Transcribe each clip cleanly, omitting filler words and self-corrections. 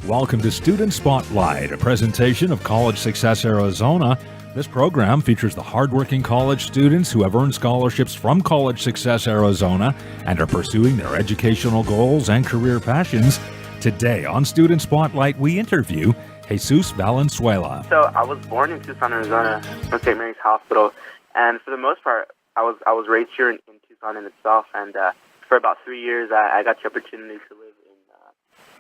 Welcome to Student Spotlight, a presentation of College Success Arizona. This program features the hardworking college students who have earned scholarships from College Success Arizona and are pursuing their educational goals and career passions. Today on Student Spotlight, we interview Jesus Valenzuela. So I was born in Tucson, Arizona, in St. Mary's Hospital, and for the most part, I was raised here in Tucson in itself, and for about 3 years, I got the opportunity to live in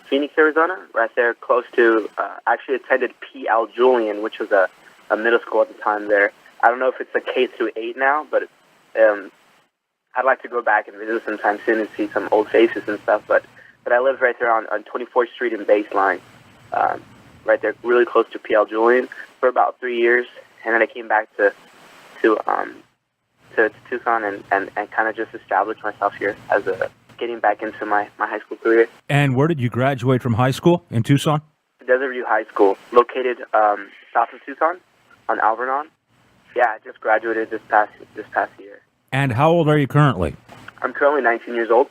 Phoenix, Arizona, right there close to, actually attended P.L. Julian, which was a middle school at the time there. I don't know if it's a K through 8 now, but I'd like to go back and visit sometime soon and see some old faces and stuff, but I lived right there on 24th Street and Baseline, right there, really close to P.L. Julian for about 3 years, and then I came back to Tucson and kind of just established myself here as getting back into my high school career. And where did you graduate from high school in Tucson? Desert View High School, located south of Tucson on Alvernon. Yeah, I just graduated this past year. And how old are you currently? I'm currently 19 years old.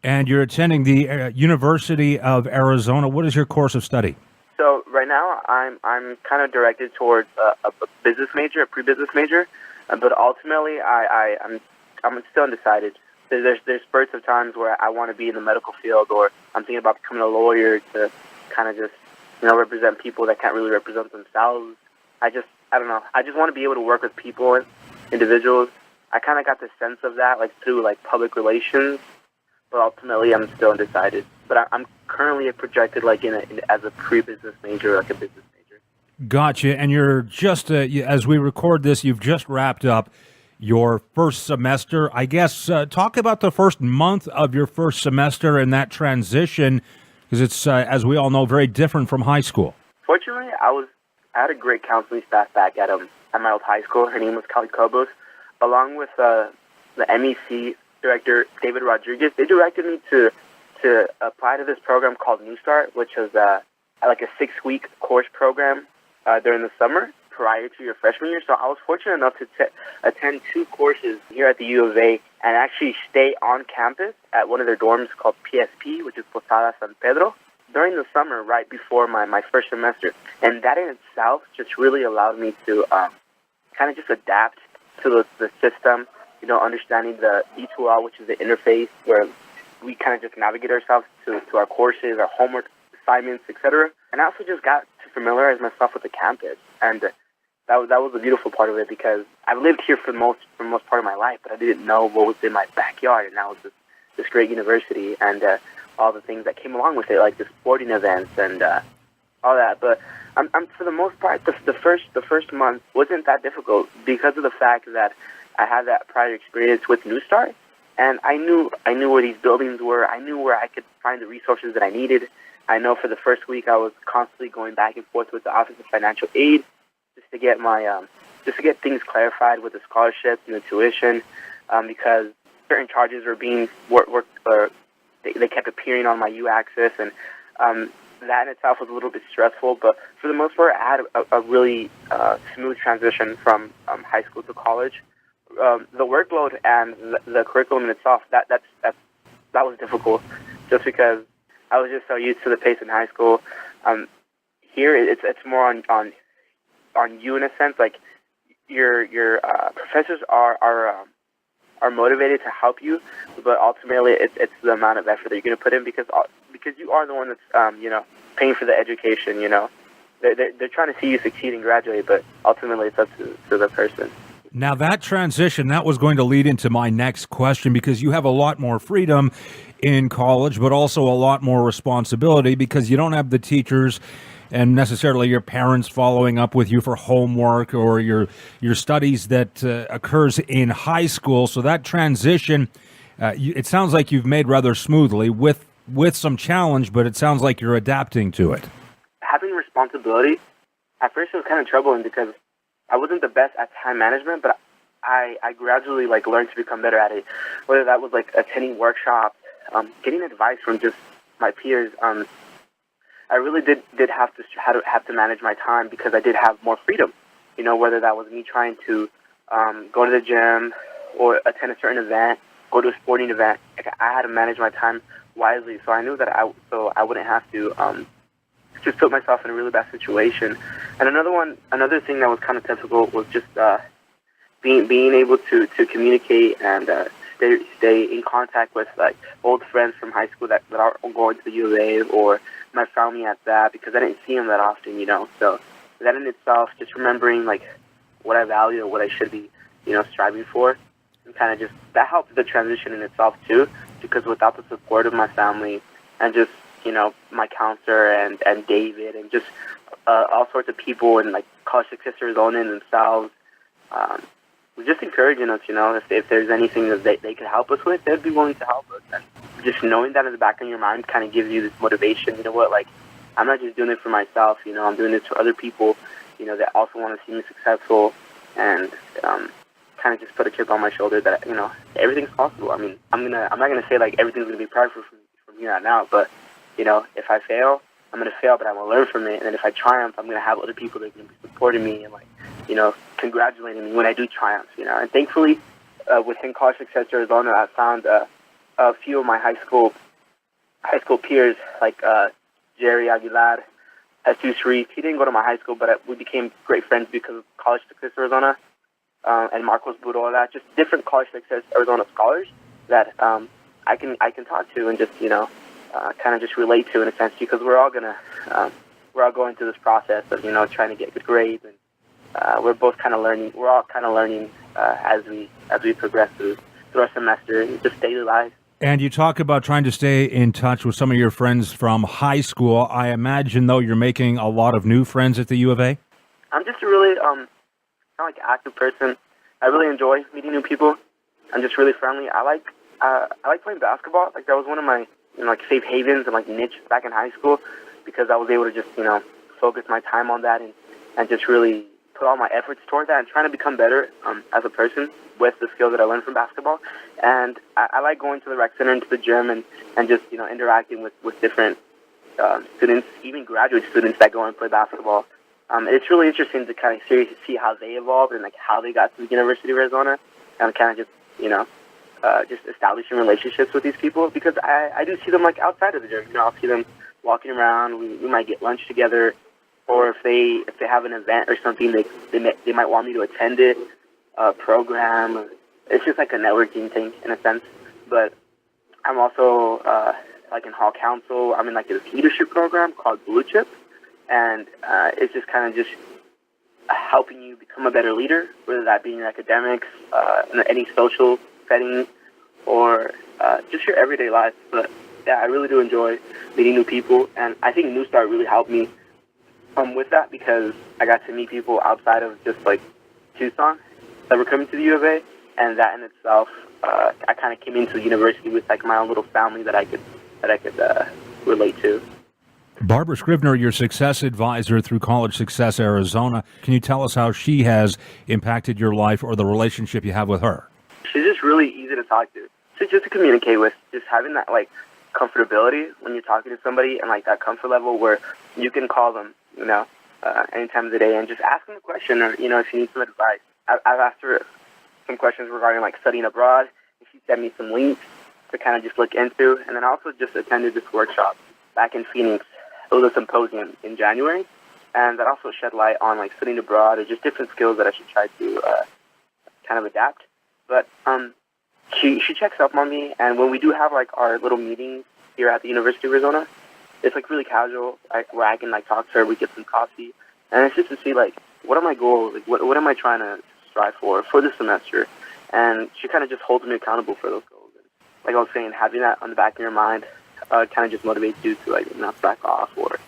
And you're attending the University of Arizona. What is your course of study? So right now, I'm kind of directed towards a business major, a pre-business major, but ultimately, I'm still undecided. There's spurts of times where I want to be in the medical field, or I'm thinking about becoming a lawyer to kind of just represent people that can't really represent themselves. I don't know. I just want to be able to work with people and individuals. I kind of got the sense of that through public relations, but ultimately I'm still undecided. But I'm currently projected as a pre-business major, like a business major. Gotcha. And you're just, as we record this, you've just wrapped up your first semester. I guess talk about the first month of your first semester and that transition, because it's, as we all know, very different from high school. Fortunately, I had a great counseling staff back at my old high school. Her name was Kelly Cobos, along with the MEC director, David Rodriguez. They directed me to apply to this program called New Start, which is a 6-week course program during the summer prior to your freshman year. So I was fortunate enough to attend 2 courses here at the U of A and actually stay on campus at one of their dorms called PSP, which is Posada San Pedro, during the summer right before my first semester. And that in itself just really allowed me to kind of just adapt to the system, understanding the D2L, which is the interface where we kind of just navigate ourselves to our courses, our homework assignments, etc. And I also just got to familiarize myself with the campus. And that was the beautiful part of it, because I've lived here for the most part of my life, but I didn't know what was in my backyard, and that was this great university and all the things that came along with it, like the sporting events and all that. But I'm for the most part, the first month wasn't that difficult because of the fact that I had that prior experience with New Start, and I knew where these buildings were. I knew where I could find the resources that I needed. I know for the first week I was constantly going back and forth with the Office of Financial Aid just to get things clarified with the scholarships and the tuition, because certain charges were being worked, or they kept appearing on my U-Access, and that in itself was a little bit stressful. But for the most part, I had a really smooth transition from high school to college. The workload and the curriculum in itself, that was difficult, just because I was just so used to the pace in high school. Here, it's more on you in a sense. Like your professors are motivated to help you, but ultimately it's the amount of effort that you're going to put in, because you are the one that's paying for the education. They're trying to see you succeed and graduate, but ultimately it's up to the person. Now that transition, that was going to lead into my next question, because you have a lot more freedom in college, but also a lot more responsibility, because you don't have the teachers and necessarily your parents following up with you for homework or your studies that occurs in high school. So that transition, it sounds like you've made rather smoothly with some challenge, but it sounds like you're adapting to it. Having responsibility, at first it was kind of troubling because I wasn't the best at time management, but I gradually learned to become better at it. Whether that was attending workshops, getting advice from just my peers. I really did have to manage my time, because I did have more freedom. Whether that was me trying to go to the gym or attend a certain event, go to a sporting event. I had to manage my time wisely, so I knew that I wouldn't have to just put myself in a really bad situation. And another thing that was kind of difficult was just being able to communicate and stay in contact with like old friends from high school that are going to the U of A, or my family at that, because I didn't see them that often, So that in itself, just remembering like what I value and what I should be, striving for, and kind of just that helped the transition in itself too, because without the support of my family and just my counselor and David and just all sorts of people and like College Success Arizona in themselves, was just encouraging us, if there's anything that they could help us with, they'd be willing to help us. And just knowing that in the back of your mind kind of gives you this motivation. You know what, like, I'm not just doing it for myself, I'm doing it for other people, that also want to see me successful, and kind of just put a chip on my shoulder that, everything's possible. I mean, I'm not gonna say like everything's gonna be perfect from here on out, but if I fail, I'm gonna fail, but I'm gonna learn from it. And then if I triumph, I'm gonna have other people that are gonna be supporting me and like, congratulating me when I do triumph. And thankfully, within College Success Arizona, I found a few of my high school peers, like Jerry Aguilar, Jesus Reese. He didn't go to my high school, but we became great friends because of College Success Arizona, and Marcos Burola, just different College Success Arizona scholars that I can talk to and just kind of just relate to in a sense, because we're all going through this process of trying to get good grades, and we're both kind of learning. We're all kind of learning as we progress through our semester and just daily life. And you talk about trying to stay in touch with some of your friends from high school. I imagine, though, you're making a lot of new friends at the U of A? I'm just a really kind of like active person. I really enjoy meeting new people. I'm just really friendly. I like playing basketball. Like, that was one of my like safe havens and like niche back in high school, because I was able to just focus my time on that and just really put all my efforts toward that and trying to become better as a person with the skills that I learned from basketball. And I like going to the rec center and to the gym and just interacting with different students, even graduate students that go and play basketball. It's really interesting to kind of seriously see how they evolved and like how they got to the University of Arizona, and kind of just establishing relationships with these people, because I do see them like outside of the gym. I'll see them walking around. We might get lunch together, or if they have an event or something, they might want me to attend it, program. It's just like a networking thing in a sense. But I'm also like in hall council. I'm in like this leadership program called Blue Chip, and it's just kind of just helping you become a better leader, whether that be in your academics, in any social setting, or just your everyday life. But yeah, I really do enjoy meeting new people, and I think New Start really helped me with that, because I got to meet people outside of just like Tucson that were coming to the U of A, and that in itself, I kind of came into the university with like my own little family that I could relate to. Barbara Scrivener, your success advisor through College Success Arizona. Can you tell us how she has impacted your life or the relationship you have with her? She's just really easy to talk to. She's just to communicate with. Just having that like comfortability when you're talking to somebody, and like that comfort level where you can call them, any time of the day, and just ask them a question, or if you need some advice. I've asked her some questions regarding like studying abroad, and she sent me some links to kind of just look into. And then I also just attended this workshop back in Phoenix. It was a symposium in January, and that also shed light on like studying abroad, or just different skills that I should try to kind of adapt. But she checks up on me, and when we do have like our little meetings here at the University of Arizona, it's like really casual, where I can like talk to her. We get some coffee, and it's just to see like what are my goals, like what am I trying to strive for this semester, and she kind of just holds me accountable for those goals. And like I was saying, having that on the back of your mind kind of just motivates you to like not back off, or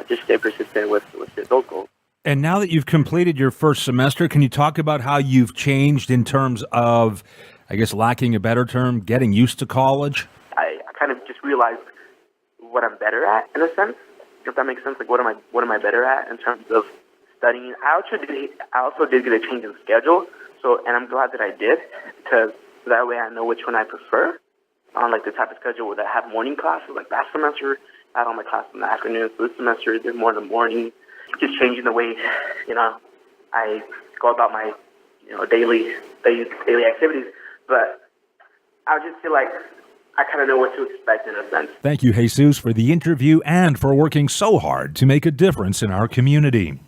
just stay persistent with those goals. And now that you've completed your first semester, can you talk about how you've changed in terms of, I guess, lacking a better term, getting used to college? I kind of just realized what I'm better at, in a sense, if that makes sense. Like, what am I better at in terms of studying? I also did get a change in schedule, and I'm glad that I did, because that way I know which one I prefer. On like the type of schedule where I have morning classes, like last semester I had all my classes in the afternoon, so this semester they're more in the morning. Just changing the way, I go about my, daily activities. But I would just feel like I kind of know what to expect in a sense. Thank you, Jesus, for the interview and for working so hard to make a difference in our community.